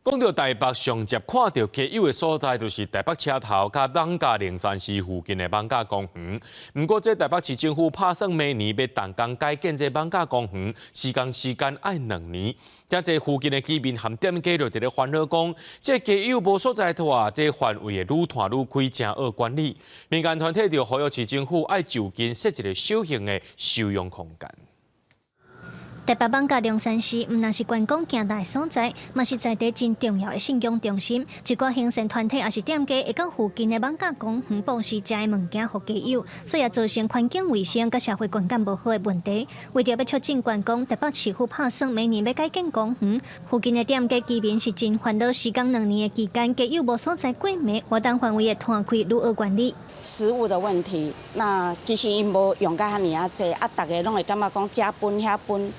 讲到台北上接看到骑友的所在，就是台北车头甲艋舺灵山寺附近的艋舺公园。不过，这台北市政府打算明年要动工改建这艋舺公园，时间要2年。这附近的居民和店家就伫咧烦恼讲，这骑友无所在拖，这范围会愈拖愈开，真恶管理。民间团体就呼吁市政府爱就近设一个小型的收容空间。台北艋舺龙山寺毋但是观光行大所在，嘛是在地真重要的信仰中心。一寡行善团体也是店家会到附近的艋舺公园布施食的物件互街友，所以也造成环境卫生甲社会观感无好的问题。为着要促进观光，台北市府打算每年要改建公园，附近的店家居民是真烦恼。时间2年的期间，街友无所在过暝，活动范围的摊开愈恶管理。食物的问题，那其实因无用到遐尼啊济，大家拢会感觉讲遮分遐分，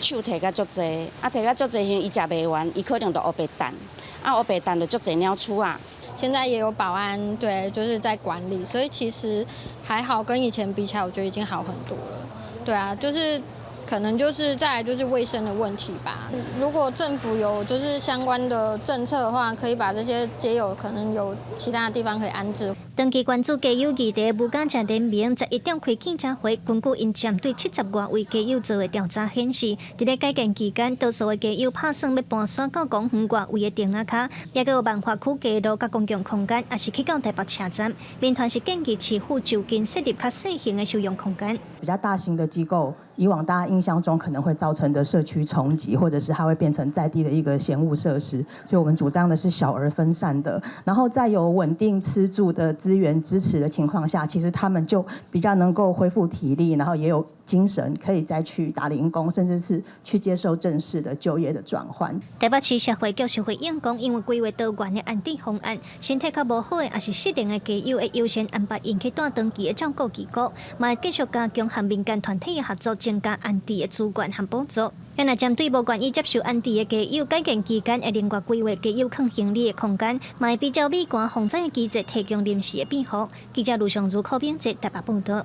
手摕甲足济，摕甲足济时伊食袂完，伊可能就黑白蛋，黑白蛋就足济鸟鼠啊。现在也有保安，对，就是在管理，所以其实还好，跟以前比起来，我觉得已经好很多了。对啊，就是可能就是再来就是卫生的问题吧。如果政府有就是相关的政策的话，可以把这些街友可能有其他的地方可以安置。长期关注街友议题，无敢食联名11点开记者会，根据因针对70外位街友做的调查显示，伫咧改建期间，多数的街友打算要搬徙到公园外围的顶仔卡，也有万华区街路甲公共空间，也是去到台北车站。民团是建议市府就近设立较小型的收容空间。比较大型的机构，以往大家印象中可能会造成的社区冲击，或者是它会变成在地的一个嫌恶设施，所以我们主张的是小而分散的，然后在有稳定吃住的资源支持的情况下，其实他们就比较能够恢复体力，然后也有精神可以再去打零工，甚至是去接受正式的就业的转换。台北市社会局是回应讲，因为规划多元的安置方案，身体较无好的，也是适龄的街友会优先安排因去带长期的照顾机构，嘛会继续加强和民间团体的合作，增加安置的资源和补助。原来针对无愿意接受安置的街友，改建期间会另外规划街友放行李的空间，嘛会比照美国防灾的机制提供临时的庇护。记者卢尚如、柯炳哲台北报道。